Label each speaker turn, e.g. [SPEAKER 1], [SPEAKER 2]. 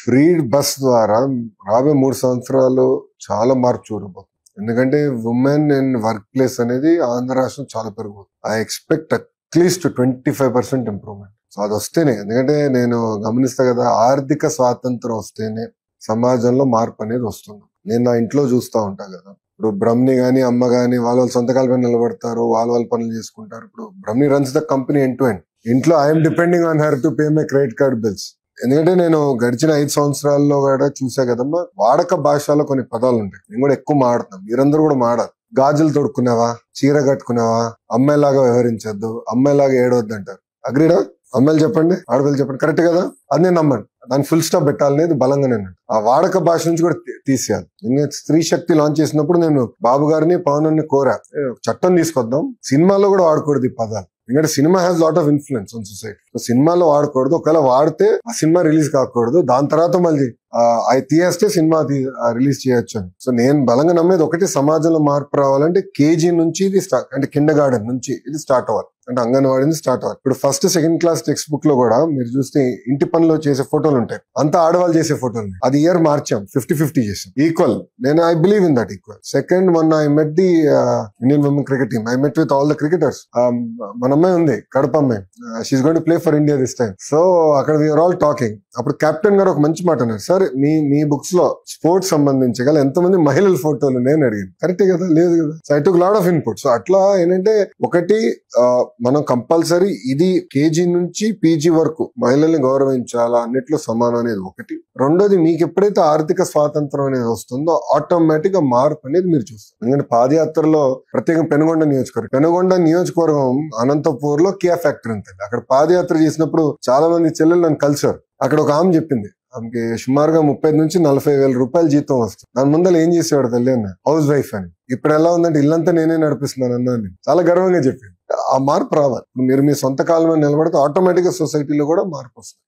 [SPEAKER 1] Free bus ద్వారా రాబోయే 3 సంవత్సరాలు చాలా మార్పు చూడబోతుంది. ఎందుకంటే ఉమెన్ ఇన్ వర్క్ ప్లేస్ అనేది ఆంధ్ర రాష్ట్రం చాలా పెరుగుతుంది. I expect at least 25% improvement. So అది వస్తేనే, ఎందుకంటే నేను గమనిస్తా కదా, ఆర్థిక స్వాతంత్రం వస్తేనే సమాజంలో మార్పు అనేది వస్తుంది. నేను నా ఇంట్లో చూస్తూ ఉంటా కదా, ఇప్పుడు బ్రహ్మి గాని అమ్మ గాని వాళ్ళ సంతకాల పైన నిలబడతారు, వాళ్ళ పనులు చేసుకుంటారు. ఇప్పుడు Brahmi runs the company end to end. ఇంట్లో I'm depending on her to pay my credit card bills. ఎందుకంటే నేను గడిచిన 5 సంవత్సరాల్లో కూడా చూసా కదమ్మా, వాడక భాషలో కొన్ని పదాలు ఉంటాయి, నేను కూడా ఎక్కువ మాడుతున్నాం, మీరందరూ కూడా మాడాలి. గాజులు తొడుక్కున్నావా, చీర కట్టుకున్నావా, అమ్మాయిలాగా వ్యవహరించద్దు, అమ్మాయిలాగా ఏడవద్దు అంటారు. అగ్రీడా? అమ్మాయిలు చెప్పండి, ఆడపిల్లలు చెప్పండి, కరెక్ట్ కదా? అది నేను నమ్మండి. దానికి ఫుల్ స్టాప్ పెట్టాలనేది బలంగా నేను ఆ వాడక భాష నుంచి కూడా తీసేయాలి. నేను స్త్రీ శక్తి లాంచ్ చేసినప్పుడు నేను బాబు గారిని పవన్ కోరా, చట్టం తీసుకొద్దాం, సినిమాలో కూడా వాడకూడదు ఈ పదాలు. ఎందుకంటే cinema has lot of influence on society. So సినిమాలో వాడకూడదు, ఒకవేళ వాడితే ఆ సినిమా రిలీజ్ కాకూడదు, దాని తర్వాత మళ్ళీ అవి తీయేస్తే సినిమా రిలీజ్ చేయొచ్చు అని. సో నేను బలంగా నమ్మేది ఒకటి, సమాజంలో మార్పు రావాలంటే కేజీ నుంచి ఇది స్టార్ట్, అంటే కిండర్ గార్డెన్ నుంచి ఇది స్టార్ట్ అవ్వాలి, అంటే అంగన్వాడీ నుంచి స్టార్ట్ అవ్వాలి. ఇప్పుడు first second class text book లో కూడా మీరు చూస్తే ఇంటి పనిలో చేసే ఫోటోలు ఉంటాయి, అంతా ఆడవాళ్ళు చేసే ఫోటోలు. అది ఇయర్ మార్చాం, 50-50 చేసాం, ఈక్వల్. నేను I believe in that equal. Second, మొన్న I met the Indian women cricket team. I met with all the cricketers. మన అమ్మాయి ఉంది, కడప అమ్మాయి, she's going to play for India this time. So అక్కడ వీఆర్ ఆల్ టాకింగ్. అప్పుడు captain గారు ఒక మంచి మాట అన్నారు, సార్ మీ బుక్స్ లో స్పోర్ట్స్ సంబంధించి గల ఎంతమంది మహిళల ఫోటోలు నేను అడిగాను. కరెక్టే కదా? లేదు కదా? So I took lot of input. So అట్లా ఏంటంటే, ఒకటి మనం కంపల్సరీ ఇది కేజీ నుంచి పీజీ వరకు మహిళల్ని గౌరవించాలా, అన్నిట్లో సమానం అనేది ఒకటి. రెండోది, మీకు ఎప్పుడైతే ఆర్థిక స్వాతంత్రం అనేది వస్తుందో ఆటోమేటిక్ గా మార్పు అనేది మీరు చూస్తారు. ఎందుకంటే పాదయాత్రలో ప్రత్యేకంగా పెనుగొండ నియోజకవర్గం అనంతపూర్ లో కియా ఫ్యాక్టరీ ఉంటుంది. అక్కడ పాదయాత్ర చేసినప్పుడు చాలా మంది చెల్లెలు నన్ను కలిసారు. అక్కడ ఒక ఆమె చెప్పింది, ఆమెకి సుమారుగా 30 నుంచి 40,000 రూపాయలు జీతం వస్తుంది. దాని ముందర ఏం చేసేవాడు తల్లి అన్న, హౌస్ వైఫ్ అని. ఇప్పుడు ఎలా ఉందంటే ఇల్లంతా నేనే నడిపిస్తున్నాను అన్న, చాలా గర్వంగా చెప్పింది. ఆ మార్పు రావాలి. మీరు మీ సొంత కాలం మీద నిలబడితే ఆటోమేటిక్ గా సొసైటీలో కూడా మార్పు వస్తుంది.